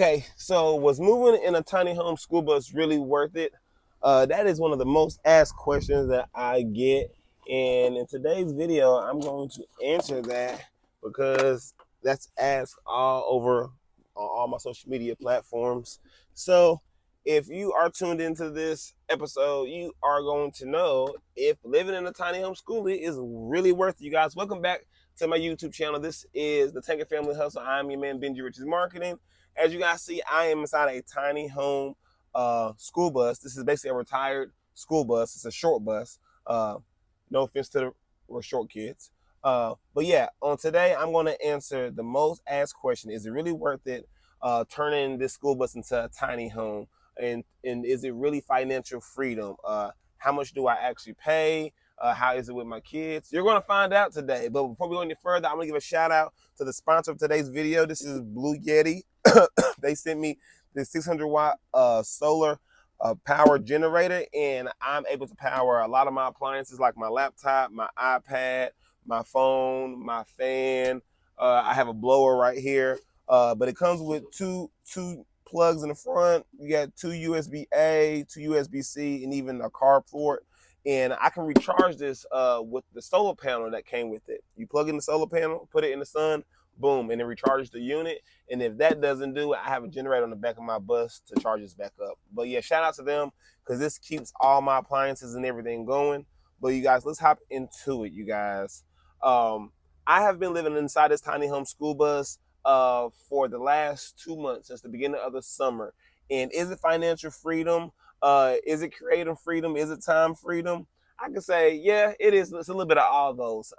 Okay, so was moving in a tiny home school bus really worth it? That is one of the most asked questions that I get. And in today's video, I'm going to answer that because that's asked all over on all my social media platforms. So if you are tuned into this episode, you are going to know if living in a tiny home schoolie is really worth it, you guys. Welcome back to my YouTube channel. This is the Tanker Family Hustle. I'm your man, Benji Richards Marketing. As you guys see, I am inside a tiny home school bus. This is basically a retired school bus. It's a short bus. No offense to the short kids. But yeah, on today, I'm going to answer the most asked question. Is it really worth it turning this school bus into a tiny home? And is it really financial freedom? How much do I actually pay? How is it with my kids? You're going to find out today. But before we go any further, I'm going to give a shout out to the sponsor of today's video. This is Blue Yeti. They sent me this 600 watt solar power generator, and I'm able to power a lot of my appliances like my laptop, my iPad, my phone, my fan. I have a blower right here, but it comes with two plugs in the front. You got two USB-A, two USB-C, and even a car port. And I can recharge this with the solar panel that came with it. You plug in the solar panel, put it in the sun, boom, and it recharges the unit. And if that doesn't do it, I have a generator on the back of my bus to charge this back up. But yeah, shout out to them because this keeps all my appliances and everything going. But you guys, let's hop into it, you guys. I have been living inside this tiny home school bus for the last 2 months, since the beginning of the summer. And is it financial freedom? Is it creative freedom? Is it time freedom? I can say, yeah, it is. It's a little bit of all those.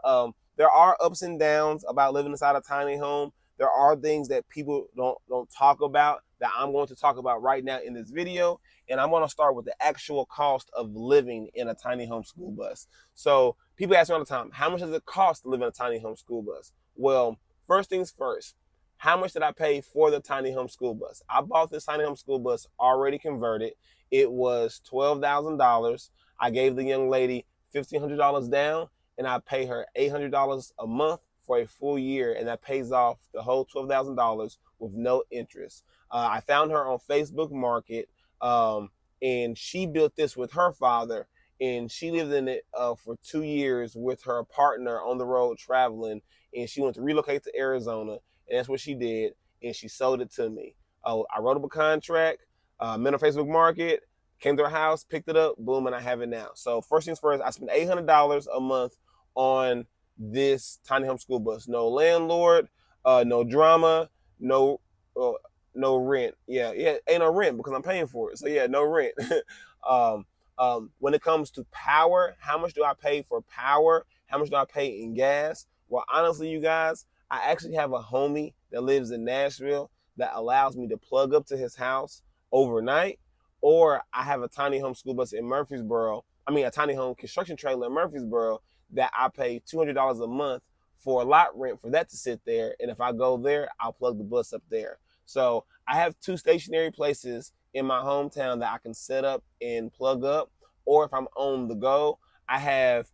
There are ups and downs about living inside a tiny home. There are things that people don't talk about that I'm going to talk about right now in this video. And I'm going to start with the actual cost of living in a tiny home school bus. So people ask me all the time, how much does it cost to live in a tiny home school bus? Well, first things first, how much did I pay for the tiny home school bus? I bought this tiny home school bus already converted. It was $12,000. I gave the young lady $1,500 down, and I pay her $800 a month for a full year, and that pays off the whole $12,000 with no interest. I found her on Facebook Market, and she built this with her father, and she lived in it for 2 years with her partner on the road traveling, and she wanted to relocate to Arizona, and that's what she did, and she sold it to me. I wrote up a contract, met on Facebook Market, came to her house, picked it up, boom, and I have it now. So first things first, I spent $800 a month on this tiny home school bus. No landlord, no drama, no rent. Yeah, ain't no rent because I'm paying for it. So yeah, no rent. When it comes to power, how much do I pay for power? How much do I pay in gas? Well, honestly, you guys, I actually have a homie that lives in Nashville that allows me to plug up to his house overnight, or I have a tiny home school bus in Murfreesboro. A tiny home construction trailer in Murfreesboro that I pay $200 a month for a lot rent for that to sit there. And if I go there, I'll plug the bus up there. So I have two stationary places in my hometown that I can set up and plug up. Or if I'm on the go, I have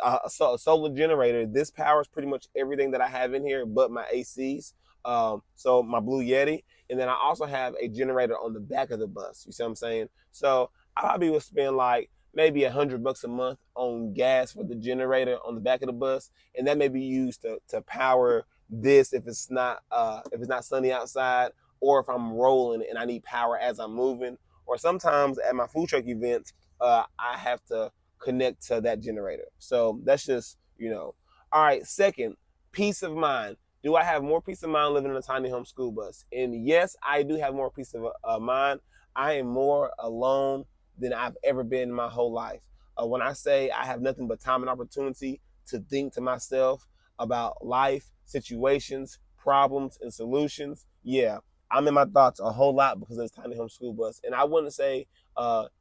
a solar generator. This powers pretty much everything that I have in here but my ACs. So my Blue Yeti. And then I also have a generator on the back of the bus. You see what I'm saying? So I probably would spend like maybe $100 a month on gas for the generator on the back of the bus, and that may be used to power this if it's not sunny outside, or if I'm rolling and I need power as I'm moving, or sometimes at my food truck events, I have to connect to that generator. So that's just, All right, second, peace of mind. Do I have more peace of mind living in a tiny home school bus? And yes, I do have more peace of mind. I am more alone than I've ever been in my whole life. When I say I have nothing but time and opportunity to think to myself about life, situations, problems, and solutions, yeah, I'm in my thoughts a whole lot because of this tiny home school bus. And I wouldn't say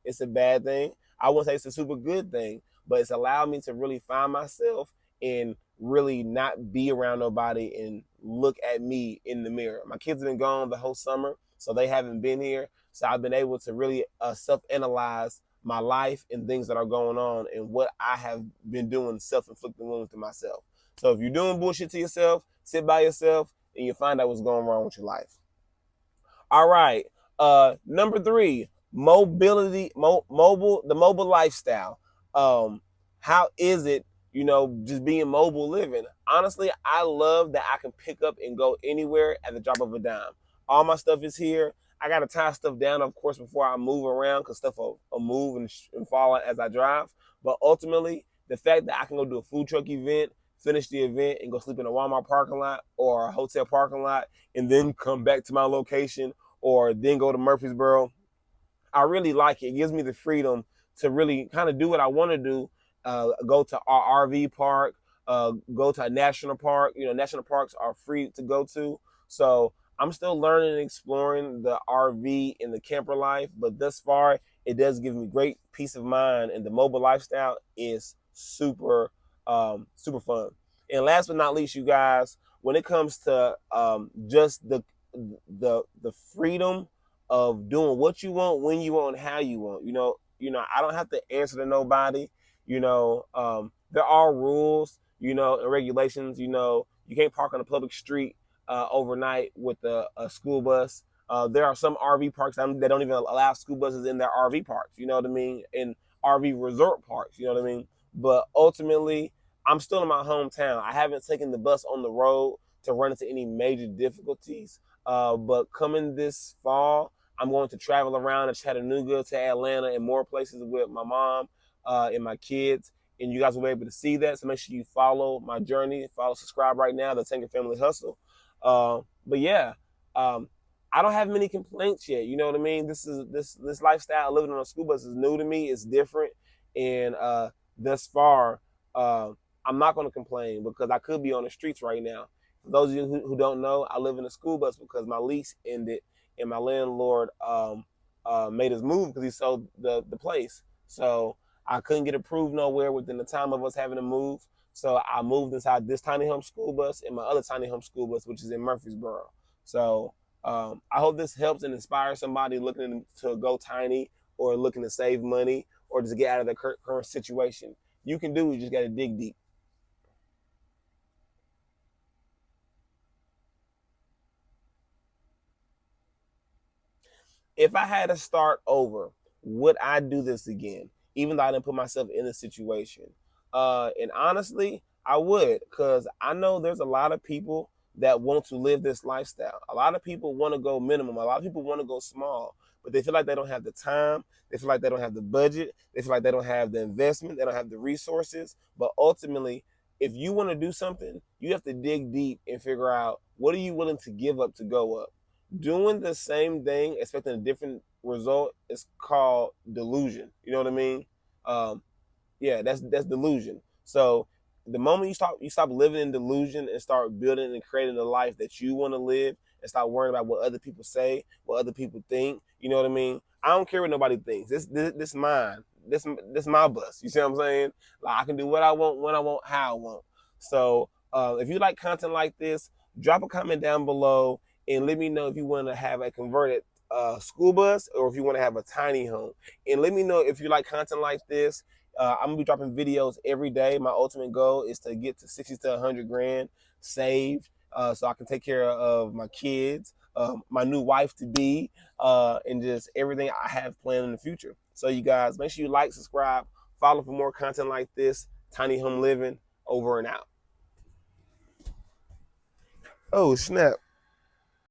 it's a bad thing. I wouldn't say it's a super good thing, but it's allowed me to really find myself and really not be around nobody and look at me in the mirror. My kids have been gone the whole summer, so they haven't been here. So I've been able to really self-analyze my life and things that are going on and what I have been doing self-inflicting wounds to myself. So if you're doing bullshit to yourself, sit by yourself and you'll find out what's going wrong with your life. All right. Number three, the mobile lifestyle. Um, how is it, just being mobile living? Honestly, I love that I can pick up and go anywhere at the drop of a dime. All my stuff is here. I got to tie stuff down, of course, before I move around because stuff will move and fall as I drive. But ultimately, the fact that I can go do a food truck event, finish the event, and go sleep in a Walmart parking lot or a hotel parking lot, and then come back to my location or then go to Murfreesboro. I really like it. It gives me the freedom to really kind of do what I want to do. Go to our RV park, go to a national park. National parks are free to go to. So I'm still learning and exploring the RV and the camper life, but thus far, it does give me great peace of mind, and the mobile lifestyle is super fun. And last but not least, you guys, when it comes to just the freedom of doing what you want, when you want, how you want. I don't have to answer to nobody. There are rules, and regulations. You can't park on a public street overnight with a school bus. There are some RV parks that don't even allow school buses in their RV parks. You know what I mean? In RV resort parks. You know what I mean? But ultimately, I'm still in my hometown. I haven't taken the bus on the road to run into any major difficulties. But coming this fall, I'm going to travel around to Chattanooga, to Atlanta, and more places with my mom and my kids. And you guys will be able to see that. So make sure you follow my journey. Subscribe right now, the Tanker Family Hustle. But yeah, I don't have many complaints yet. You know what I mean? This lifestyle living on a school bus is new to me. It's different, and thus far, I'm not going to complain because I could be on the streets right now. For those of you who don't know, I live in a school bus because my lease ended, and my landlord made us move because he sold the place. So I couldn't get approved nowhere within the time of us having to move. So I moved inside this tiny home school bus and my other tiny home school bus, which is in Murfreesboro. So I hope this helps and inspires somebody looking to go tiny or looking to save money or just get out of their current situation. You can do it, you just got to dig deep. If I had to start over, would I do this again? Even though I didn't put myself in a situation. And honestly, I would, because I know there's a lot of people that want to live this lifestyle. A lot of people want to go minimum. A lot of people want to go small, but they feel like they don't have the time. They feel like they don't have the budget. They feel like they don't have the investment. They don't have the resources. But ultimately, if you want to do something, you have to dig deep and figure out what are you willing to give up to go up. Doing the same thing, expecting a different result, is called delusion. You know what I mean? Um, yeah, that's delusion. So the moment you stop living in delusion and start building and creating the life that you want to live and stop worrying about what other people say, what other people think. You know what I mean? I don't care what nobody thinks. This mine. This my bus. You see what I'm saying? Like I can do what I want, when I want, how I want. So if you like content like this, drop a comment down below and let me know if you want to have a converted school bus or if you want to have a tiny home. And let me know if you like content like this. I'm gonna be dropping videos every day. My ultimate goal is to get to 60 to 100 grand saved, so I can take care of my kids, my new wife to be, and just everything I have planned in the future. So you guys, make sure you like, subscribe, follow for more content like this. Tiny home living, over and out. Oh snap!